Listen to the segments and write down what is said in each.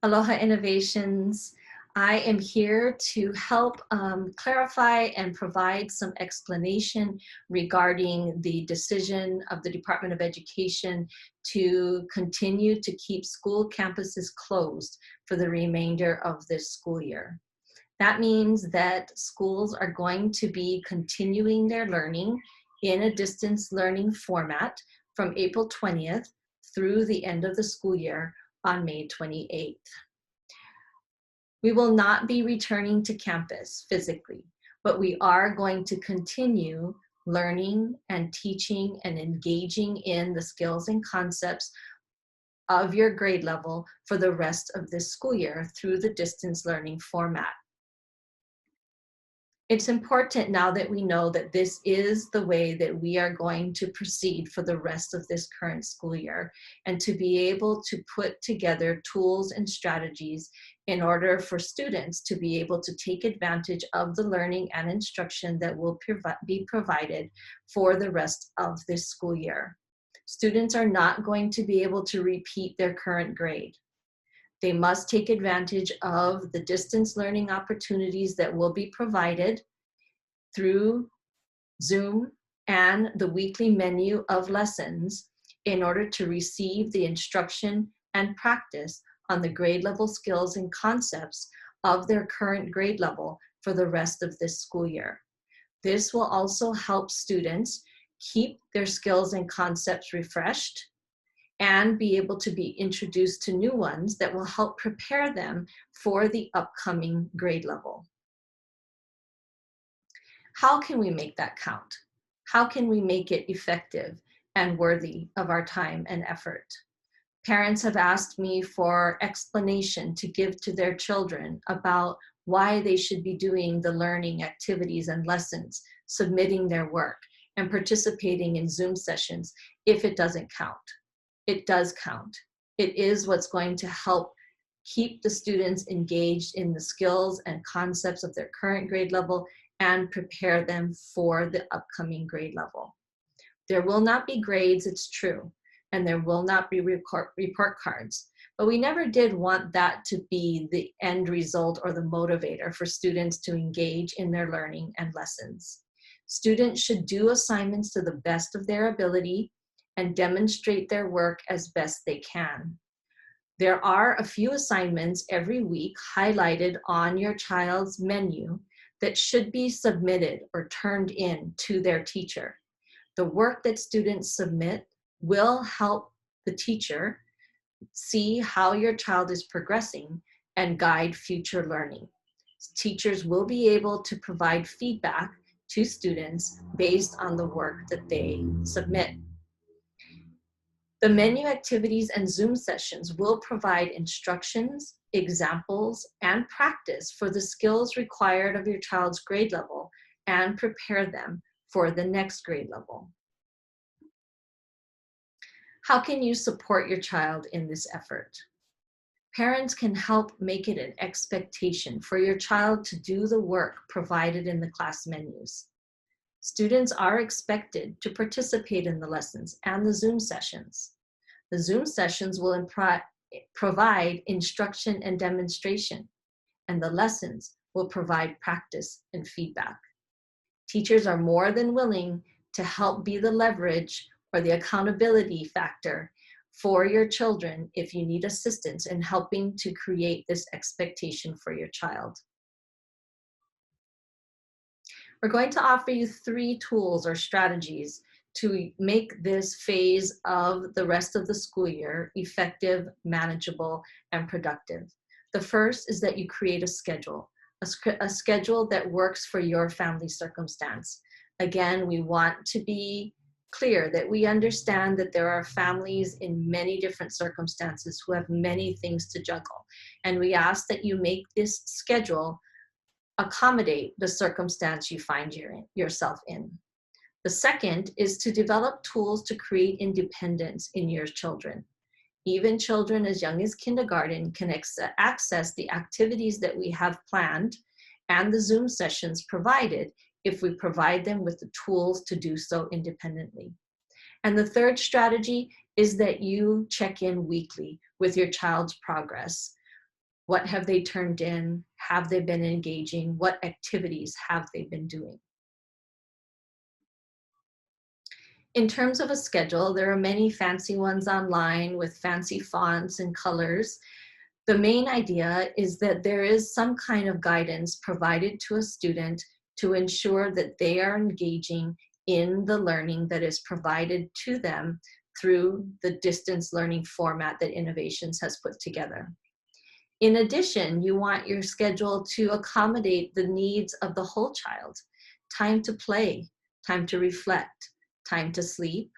Aloha Innovations. I am here to help clarify and provide some explanation regarding the decision of the Department of Education to continue to keep school campuses closed for the remainder of this school year. That means that schools are going to be continuing their learning in a distance learning format from April 20th through the end of the school year on May 28th. We will not be returning to campus physically, but we are going to continue learning and teaching and engaging in the skills and concepts of your grade level for the rest of this school year through the distance learning format. It's important now that we know that this is the way that we are going to proceed for the rest of this current school year, and to be able to put together tools and strategies in order for students to be able to take advantage of the learning and instruction that will be provided for the rest of this school year. Students are not going to be able to repeat their current grade. They must take advantage of the distance learning opportunities that will be provided through Zoom and the weekly menu of lessons in order to receive the instruction and practice on the grade level skills and concepts of their current grade level for the rest of this school year. This will also help students keep their skills and concepts refreshed and be able to be introduced to new ones that will help prepare them for the upcoming grade level. How can we make that count? How can we make it effective and worthy of our time and effort? Parents have asked me for explanation to give to their children about why they should be doing the learning activities and lessons, submitting their work, and participating in Zoom sessions if it doesn't count. It does count. It is what's going to help keep the students engaged in the skills and concepts of their current grade level and prepare them for the upcoming grade level. There will not be grades, it's true, and there will not be report cards, but we never did want that to be the end result or the motivator for students to engage in their learning and lessons. Students should do assignments to the best of their ability and demonstrate their work as best they can. There are a few assignments every week highlighted on your child's menu that should be submitted or turned in to their teacher. The work that students submit will help the teacher see how your child is progressing and guide future learning. Teachers will be able to provide feedback to students based on the work that they submit. The menu activities and Zoom sessions will provide instructions, examples, and practice for the skills required of your child's grade level and prepare them for the next grade level. How can you support your child in this effort? Parents can help make it an expectation for your child to do the work provided in the class menus. Students are expected to participate in the lessons and the Zoom sessions. The Zoom sessions will provide instruction and demonstration, and the lessons will provide practice and feedback. Teachers are more than willing to help be the leverage or the accountability factor for your children if you need assistance in helping to create this expectation for your child. We're going to offer you 3 tools or strategies to make this phase of the rest of the school year effective, manageable, and productive. The first is that you create a schedule that works for your family circumstance. Again, we want to be clear that we understand that there are families in many different circumstances who have many things to juggle, and we ask that you make this schedule accommodate the circumstance you find yourself in. The second is to develop tools to create independence in your children. Even children as young as kindergarten can access the activities that we have planned and the Zoom sessions provided if we provide them with the tools to do so independently. And the third strategy is that you check in weekly with your child's progress. What have they turned in? Have they been engaging? What activities have they been doing? In terms of a schedule, there are many fancy ones online with fancy fonts and colors. The main idea is that there is some kind of guidance provided to a student to ensure that they are engaging in the learning that is provided to them through the distance learning format that Innovations has put together. In addition, you want your schedule to accommodate the needs of the whole child. Time to play, time to reflect, time to sleep,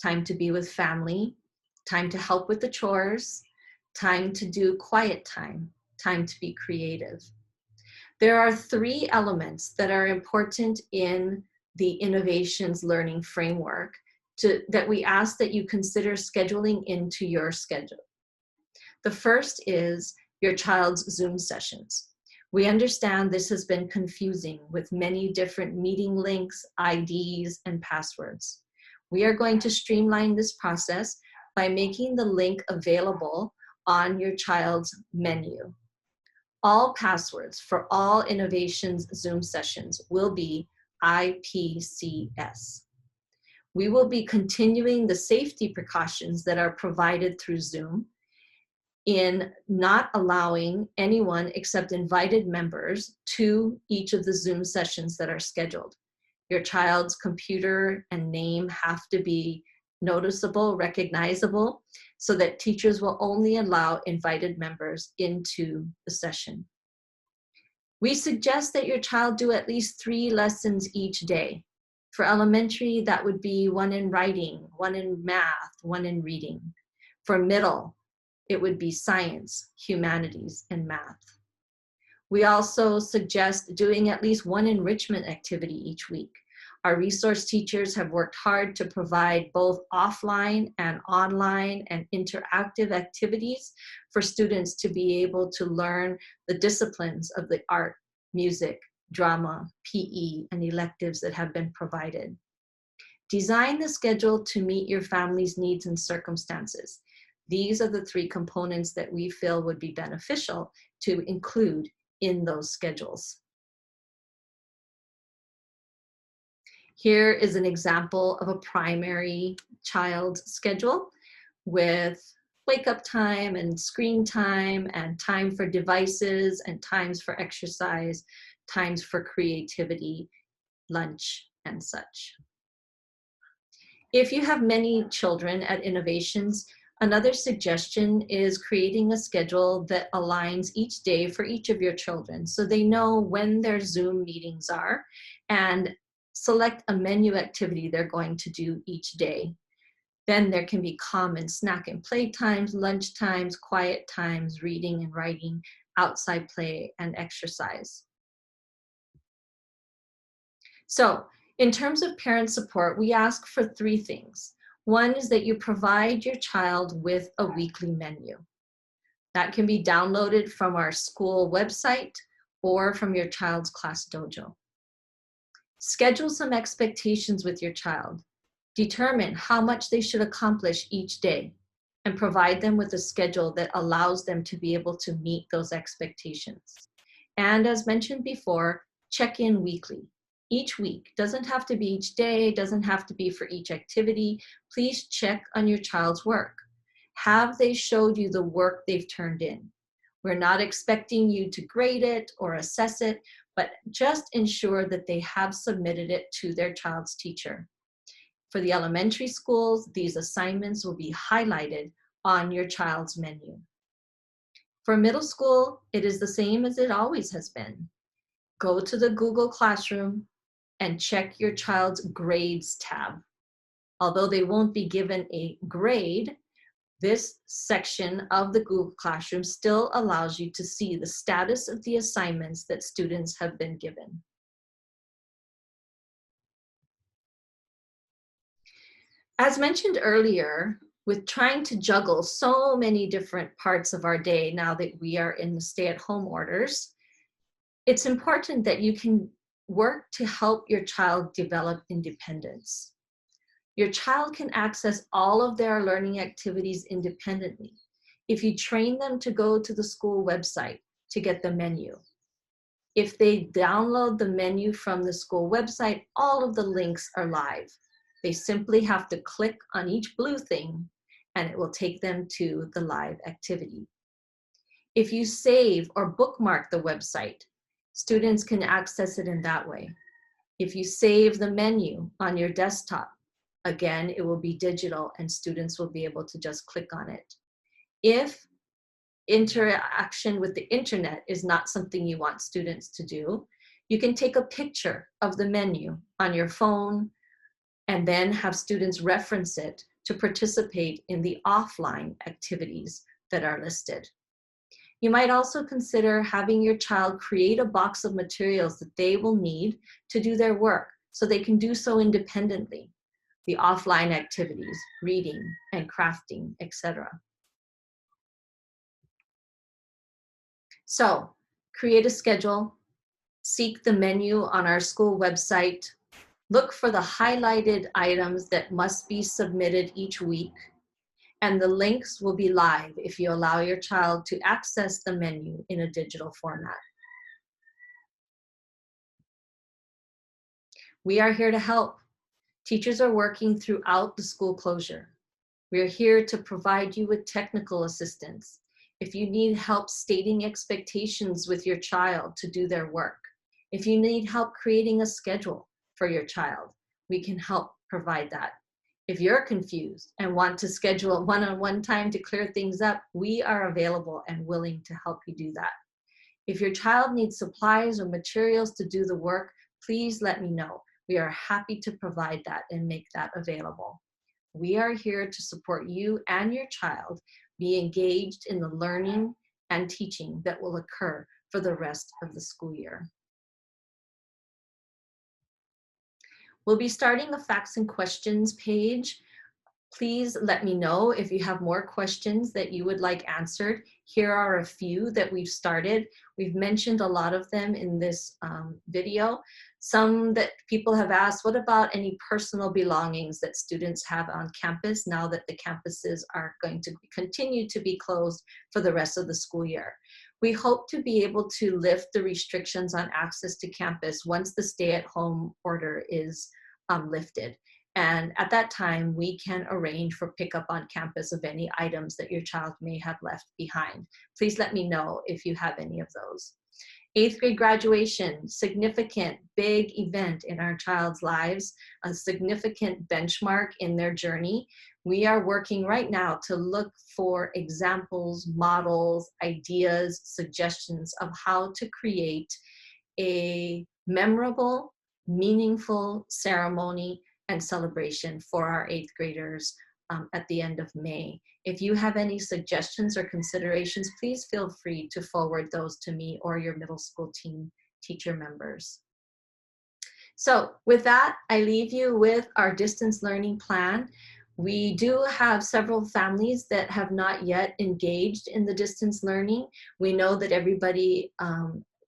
time to be with family, time to help with the chores, time to do quiet time, time to be creative. There are 3 elements that are important in the Innovations learning framework that we ask that you consider scheduling into your schedule. The first is your child's Zoom sessions. We understand this has been confusing with many different meeting links, IDs, and passwords. We are going to streamline this process by making the link available on your child's menu. All passwords for all Innovations Zoom sessions will be IPCS. We will be continuing the safety precautions that are provided through Zoom in not allowing anyone except invited members to each of the Zoom sessions that are scheduled. Your child's computer and name have to be noticeable, recognizable, so that teachers will only allow invited members into the session. We suggest that your child do at least 3 lessons each day. For elementary, that would be 1 in writing, 1 in math, 1 in reading. For middle, it would be science, humanities, and math. We also suggest doing at least 1 enrichment activity each week. Our resource teachers have worked hard to provide both offline and online and interactive activities for students to be able to learn the disciplines of the art, music, drama, PE, and electives that have been provided. Design the schedule to meet your family's needs and circumstances. These are the 3 components that we feel would be beneficial to include in those schedules. Here is an example of a primary child schedule with wake up time and screen time and time for devices and times for exercise, times for creativity, lunch, and such. If you have many children at Innovations, another suggestion is creating a schedule that aligns each day for each of your children so they know when their Zoom meetings are and select a menu activity they're going to do each day. Then there can be common snack and play times, lunch times, quiet times, reading and writing, outside play, and exercise. So, in terms of parent support, we ask for 3 things. One is that you provide your child with a weekly menu. That can be downloaded from our school website or from your child's class dojo. Schedule some expectations with your child. Determine how much they should accomplish each day and provide them with a schedule that allows them to be able to meet those expectations. And as mentioned before, check in weekly. Each week, doesn't have to be each day, doesn't have to be for each activity. Please check on your child's work. Have they showed you the work they've turned in? We're not expecting you to grade it or assess it, but just ensure that they have submitted it to their child's teacher. For the elementary schools, these assignments will be highlighted on your child's menu. For middle school, it is the same as it always has been. Go to the Google Classroom and check your child's grades tab. Although they won't be given a grade, this section of the Google Classroom still allows you to see the status of the assignments that students have been given. As mentioned earlier, with trying to juggle so many different parts of our day now that we are in the stay-at-home orders, it's important that you can work to help your child develop independence. Your child can access all of their learning activities independently. If you train them to go to the school website to get the menu, if they download the menu from the school website, all of the links are live. They simply have to click on each blue thing and it will take them to the live activity. If you save or bookmark the website, students can access it in that way. If you save the menu on your desktop, again, it will be digital and students will be able to just click on it. If interaction with the internet is not something you want students to do, you can take a picture of the menu on your phone and then have students reference it to participate in the offline activities that are listed. You might also consider having your child create a box of materials that they will need to do their work so they can do so independently. The offline activities, reading and crafting, etc. So, create a schedule, seek the menu on our school website, look for the highlighted items that must be submitted each week, and the links will be live if you allow your child to access the menu in a digital format. We are here to help. Teachers are working throughout the school closure. We are here to provide you with technical assistance. If you need help stating expectations with your child to do their work, if you need help creating a schedule for your child, we can help provide that. If you're confused and want to schedule a one-on-one time to clear things up, we are available and willing to help you do that. If your child needs supplies or materials to do the work, please let me know. We are happy to provide that and make that available. We are here to support you and your child be engaged in the learning and teaching that will occur for the rest of the school year. We'll be starting a facts and questions page. Please let me know if you have more questions that you would like answered. Here are a few that we've started. We've mentioned a lot of them in this video. Some that people have asked, what about any personal belongings that students have on campus now that the campuses are going to continue to be closed for the rest of the school year? We hope to be able to lift the restrictions on access to campus once the stay-at-home order is lifted. And at that time, we can arrange for pickup on campus of any items that your child may have left behind. Please let me know if you have any of those. 8th grade graduation, significant, big event in our child's lives, a significant benchmark in their journey. We are working right now to look for examples, models, ideas, suggestions of how to create a memorable, meaningful ceremony and celebration for our 8th graders at the end of May. If you have any suggestions or considerations, please feel free to forward those to me or your middle school team teacher members. So with that, I leave you with our distance learning plan. We do have several families that have not yet engaged in the distance learning. We know that everybody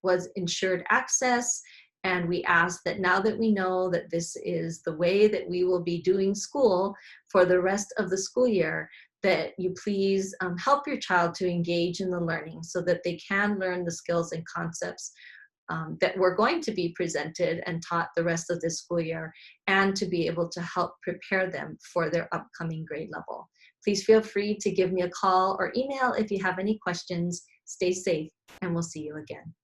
was ensured access, and we ask that now that we know that this is the way that we will be doing school for the rest of the school year, that you please help your child to engage in the learning so that they can learn the skills and concepts that we're going to be presented and taught the rest of this school year, and to be able to help prepare them for their upcoming grade level. Please feel free to give me a call or email if you have any questions. Stay safe, and we'll see you again.